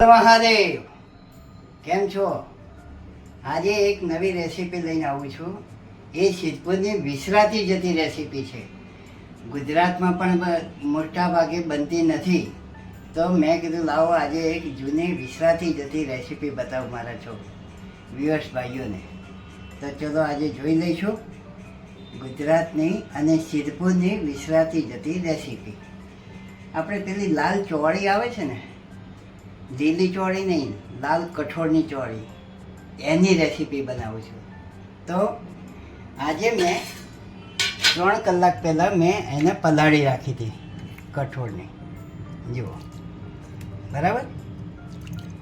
મહાદેવ, કેમ છો? આજે એક નવી રેસીપી લઈને આવું છું. એ સિદ્ધપુરની વિસરાતી જતી રેસીપી છે. ગુજરાતમાં પણ મોટા ભાગે બનતી નથી, તો મેં કીધું લાવો આજે એક જૂની વિસરાતી જતી રેસીપી બતાવું મારા છો વ્યુઅર્સ ભાઈઓને. તો ચલો આજે જોઈ લઈશું ગુજરાતની અને સિદ્ધપુરની વિસરાતી જતી રેસીપી. આપણે પેલી લાલ ચોળી આવે છે ને, લીલી ચોળી નહીં, લાલ કઠોળની ચોળી, એની રેસીપી બનાવું છું. તો આજે મેં 3 કલાક પહેલાં મેં એને પલાળી રાખી હતી કઠોળને. જુઓ, બરાબર?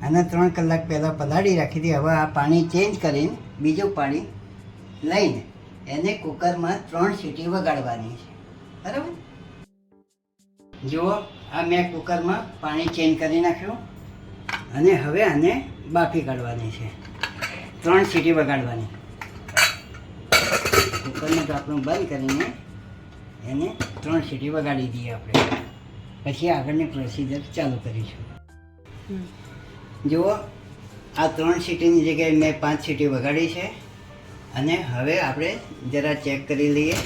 અને 3 કલાક પહેલાં પલાળી રાખી હતી. હવે આ પાણી ચેન્જ કરીને બીજું પાણી લઈને એને કુકરમાં 3 સીટી વગાડવાની છે. બરાબર? જુઓ, આ મેં કુકરમાં પાણી ચેન્જ કરી નાખ્યું અને હવે આને બાફી કાઢવાની છે. 3 સીટી વગાડવાની. કુકરનું ઢાંકણું બંધ કરીને એને 3 સીટી વગાડી દઈએ આપણે. પછી આગળની પ્રોસિજર ચાલુ કરીશું. જુઓ, આ 3 સીટીની જગ્યાએ મેં 5 સીટી વગાડી છે. અને હવે આપણે જરા ચેક કરી લઈએ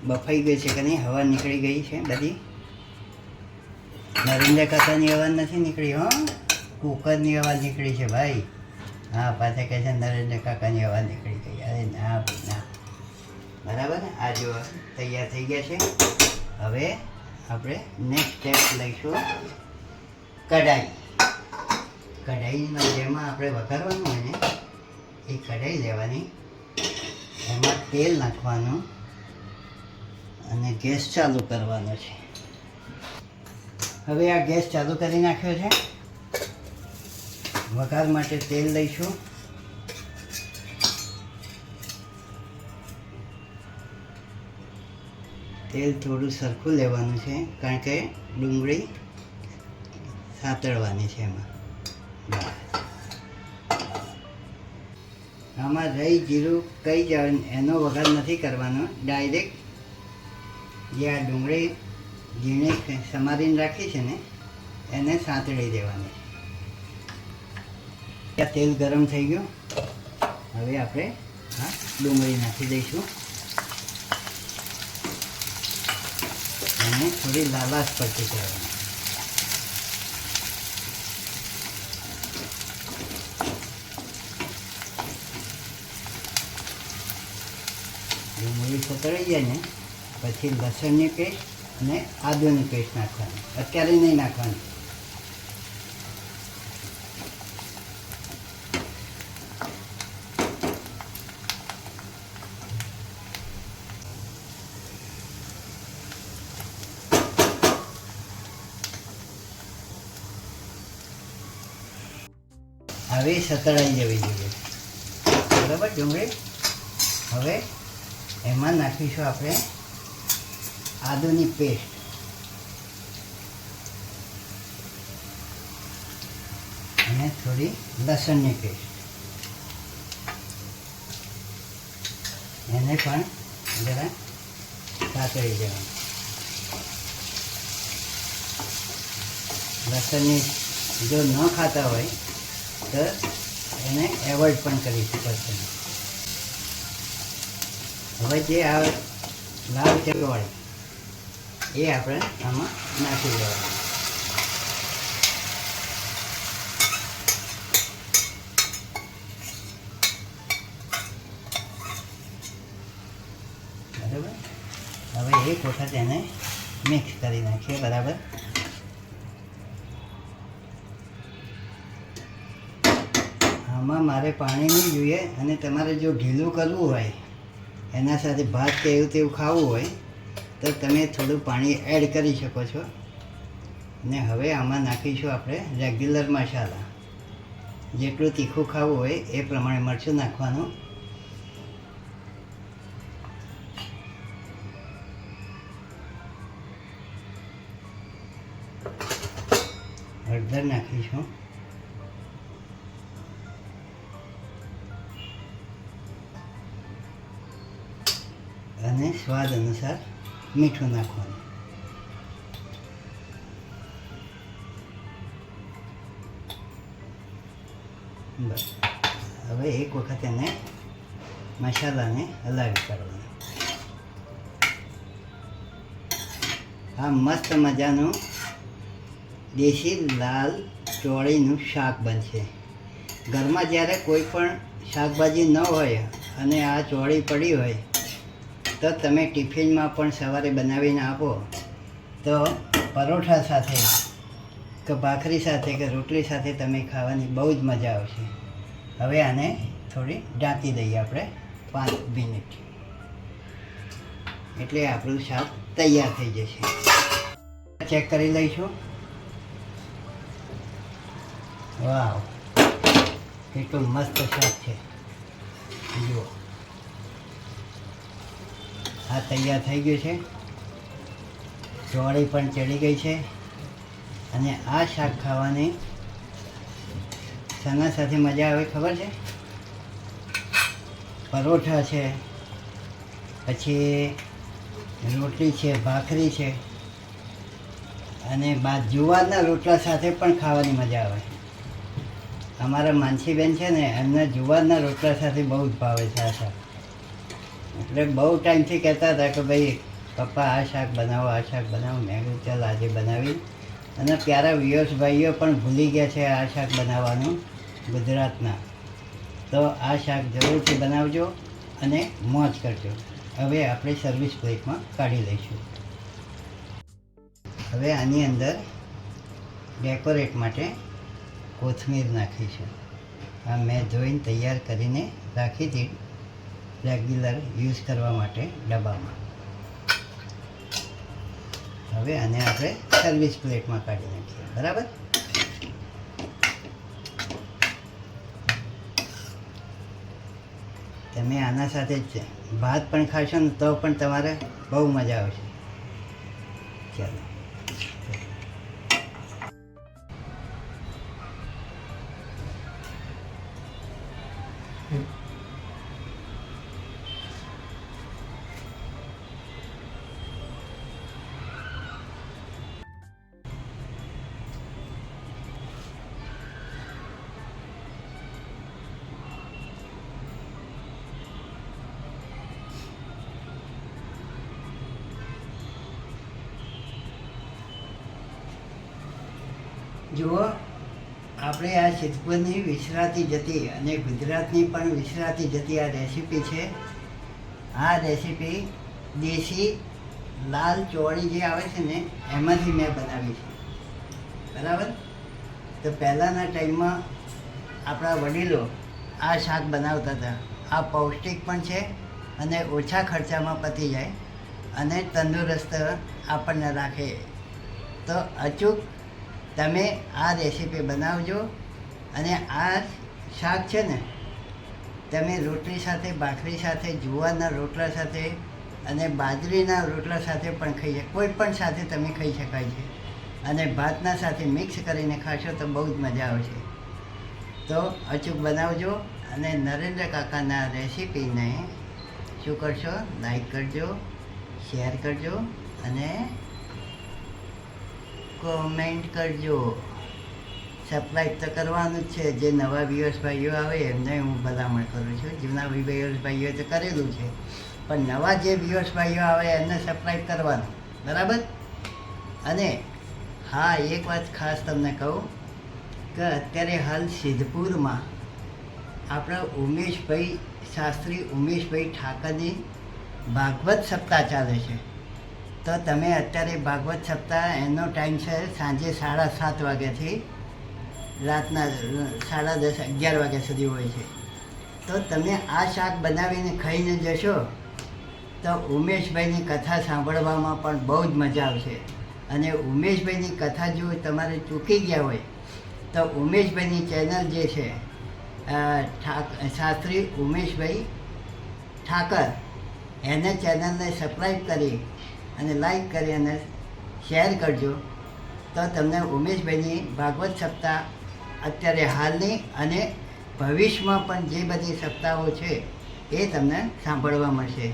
બફાઈ ગઈ છે કે નહીં. હવા નીકળી ગઈ છે બધી. નરેન્દ્ર કાકાની અવાજ નથી નીકળી, હો, કુકરની અવાજ નીકળી છે ભાઈ. હા, પાછા કહે છે નરેન્દ્ર કાકાની અવાજ નીકળી ગઈ. અરે ના ના, બરાબર. આ જો તૈયાર થઈ ગયા છે. હવે આપણે નેક્સ્ટ સ્ટેપ લઈશું કઢાઈ. કઢાઈમાં જેમાં આપણે વઘારવાનું હોય ને એ કઢાઈ લેવાની, એમાં તેલ નાખવાનું અને ગેસ ચાલુ કરવાનો છે. હવે આ ગેસ ચાલુ કરી નાખ્યો છે. વઘાર માટે તેલ લઈશું. તેલ થોડું સરખું લેવાનું છે, કારણ કે ડુંગળી સાતળવાની છે એમાં. આમાં રહી જીરું કઈ જાય એનો વઘાર નથી કરવાનો. ડાયરેક્ટ જે આ ડુંગળી ઝીણી સમારીને રાખી છે ને એને સાંતળી દેવાની. તેલ ગરમ થઈ ગયું. હવે આપણે આ ડુંગળી નાખી દઈશું અને થોડી લાલાશ પડતી કરવાની. ડુંગળી સતળાઈ જાય ને પછી લસણની પેસ્ટ અને આદુની પેસ્ટ નાખવાની. અત્યારે નહીં નાખવાની. હવે સતળાઈ જવી જોઈએ, બરાબર ડુંગળી. હવે એમાં નાખીશું આપણે આદુની પેસ્ટ અને થોડી લસણની પેસ્ટ. એને પણ જરા સાતળી દેવાનું. લસણની જો ન ખાતા હોય તો એને એવોઇડ પણ કરી શકો છો. હવે જે આ લાલ ચટણી એ આપણે આમાં નાખી દેવાનું. બરાબર. હવે એક વખત એને મિક્સ કરી નાખીએ. બરાબર. આમાં મારે પાણી નહીં જોઈએ, અને તમારે જો ઢીલું કરવું હોય, એના સાથે ભાત કે એવું તેવું ખાવું હોય તો તમે થોડું પાણી એડ કરી શકો છો. અને હવે આમાં નાખીશું આપણે રેગ્યુલર મસાલા. જેટલું તીખું ખાવું હોય એ પ્રમાણે મરચું નાખવાનું. હળદર નાખીશું. અને સ્વાદ અનુસાર મીઠું નાખવાનું. બસ હવે એક વખત એને મસાલાને હલાવી કાઢવાનું. આ મસ્ત મજાનું દેશી લાલ ચોળીનું શાક બનશે. ઘરમાં જ્યારે કોઈ પણ શાકભાજી ન હોય અને આ ચોળી પડી હોય તો તમે ટિફિનમાં પણ સવારે બનાવીને આપો તો પરોઠા સાથે કે ભાખરી સાથે કે રોટલી સાથે તમે ખાવાની બહુ જ મજા આવશે. હવે આને થોડી ઢાંકી દઈએ આપણે 5 મિનિટ, એટલે આપણું શાક તૈયાર થઈ જશે. ચેક કરી લઈશું. વાવ, કેટલું મસ્ત શાક છે. જુઓ, આ તૈયાર થઈ ગયું છે. ચોળી પણ ચડી ગઈ છે અને આ શાક ખાવાની શાના સાથે મજા આવે ખબર છે? પરોઠા છે, પછી રોટલી છે, ભાખરી છે અને જુવારના રોટલા સાથે પણ ખાવાની મજા આવે. અમારા માનસીબેન છે ને, એમને જુવારના રોટલા સાથે બહુ જ ભાવે છે આ શાક. એટલે બહુ ટાઈમથી કહેતા હતા કે ભાઈ પપ્પા આ શાક બનાવો, આ શાક બનાવો. મેં કીધું ચાલ આજે બનાવી. અને પ્યારા વ્યુઅર્સ ભાઈઓ પણ ભૂલી ગયા છે આ શાક બનાવવાનું ગુજરાતના. તો આ શાક જરૂરથી બનાવજો અને મોજ કરજો. હવે આપણે સર્વિસ પ્લેટમાં કાઢી લઈશું. હવે આની અંદર ડેકોરેટ માટે કોથમીર નાખીશું. આ મેં ધોઈને તૈયાર કરીને રાખી હતી રેગ્યુલર યુઝ કરવા માટે ડબ્બામાં. હવે આને આપણે સર્વિસ પ્લેટમાં કાઢી નાખીએ. બરાબર? તમે આના સાથે જ ભાત પણ ખાશો ને તો પણ તમારે બહુ મજા આવશે. ચાલો. જુઓ, આપણે આ સિદ્ધપુરની વિસરાતી જતી અને ગુજરાતની પણ વિસરાતી જતી આ રેસીપી છે. આ રેસીપી દેશી લાલ ચોળી જે આવે છે ને એમાંથી મેં બનાવી છે. બરાબર? તો પહેલાંના ટાઈમમાં આપણા વડીલો આ શાક બનાવતા હતા. આ પૌષ્ટિક પણ છે અને ઓછા ખર્ચામાં પતી જાય અને તંદુરસ્ત આપણને રાખે. તો અચૂક તમે આ રેસીપી બનાવજો. અને આ શાક છે ને તમે રોટલી સાથે, ભાખરી સાથે, જુવારના રોટલા સાથે અને બાજરીના રોટલા સાથે પણ ખાઈ શકો. કોઈ પણ સાથે તમે ખાઈ શકાય છે. અને ભાતના સાથે મિક્સ કરીને ખાશો તો બહુ જ મજા આવશે. તો અચૂક બનાવજો અને નરેન્દ્ર કાકાના રેસીપીને શું કરશો? લાઈક કરજો, શેર કરજો અને કોમેન્ટ કરજો. સબસ્ક્રાઈબ તો કરવાનું જ છે. જે નવા વ્યુઅર્સ ભાઈઓ આવે એમને હું ભલામણ કરું છું. જૂના વ્યુઅર્સ ભાઈઓએ તો કરેલું છે, પણ નવા જે વ્યુઅર્સ ભાઈઓ આવે એમને સબસ્ક્રાઈબ કરવાનું. બરાબર? અને હા, એક વાત ખાસ તમને કહું કે અત્યારે હાલ સિદ્ધપુરમાં આપણા ઉમેશભાઈ શાસ્ત્રી, ઉમેશભાઈ ઠાકરની ભાગવત સપ્તાહ ચાલે છે. તો તમે અત્યારે ભાગવત સપ્તાહ એનો ટાઈમ છે સાંજે 7:30 વાગ્યાથી રાતના 10:30, 11 વાગ્યા સુધી હોય છે. તો તમે આ શાક બનાવીને ખાઈને જશો તો ઉમેશભાઈની કથા સાંભળવામાં પણ બહુ જ મજા આવશે. અને ઉમેશભાઈની કથા જો તમારે ચૂકી ગયા હોય તો ઉમેશભાઈની ચેનલ જે છે શાસ્ત્રી ઉમેશભાઈ ઠાકર, એને ચેનલને સબસ્ક્રાઈબ કરી અને લાઈક કરી અને શેર કરજો. તો તમને ઉમેશભાઈની ભાગવત સપ્તાહ અત્યારે હાલની અને ભવિષ્યમાં પણ જે બધી સપ્તાહો છે એ તમને સાંભળવા મળશે.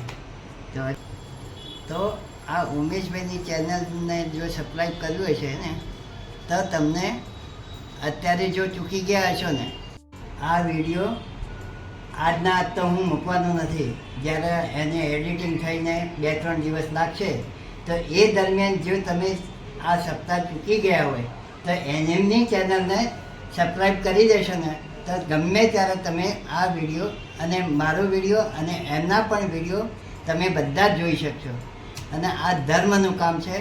તો આ ઉમેશભાઈની ચેનલને જો સબસ્ક્રાઈબ કર્યું હશે ને તો તમને અત્યારે જો ચૂકી ગયા હશો ને આ વિડીયો આજના આજ તો હું મૂકવાનો નથી. જ્યારે એને એડિટિંગ થઈને 2-3 દિવસ લાગશે તો એ દરમિયાન જો તમે આ સપ્તાહ ચૂકી ગયા હોય તો એમની ચેનલને સબસ્ક્રાઈબ કરી દેશો ને તો ગમે ત્યારે તમે આ વિડીયો અને મારો વિડીયો અને એમના પણ વિડીયો તમે બધા જ જોઈ શકશો. અને આ ધર્મનું કામ છે.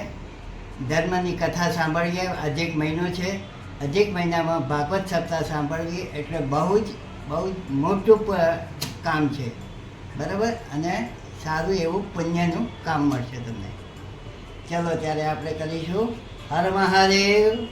ધર્મની કથા સાંભળીએ. અધિક મહિનો છે. અધિક મહિનામાં ભાગવત સપ્તાહ સાંભળવી એટલે બહુ જ મોટું કામ છે. બરાબર? અને સારું એવું પુણ્યનું કામ મળશે તમને. ચલો ત્યારે આપણે કરીશું. હર મહાદેવ.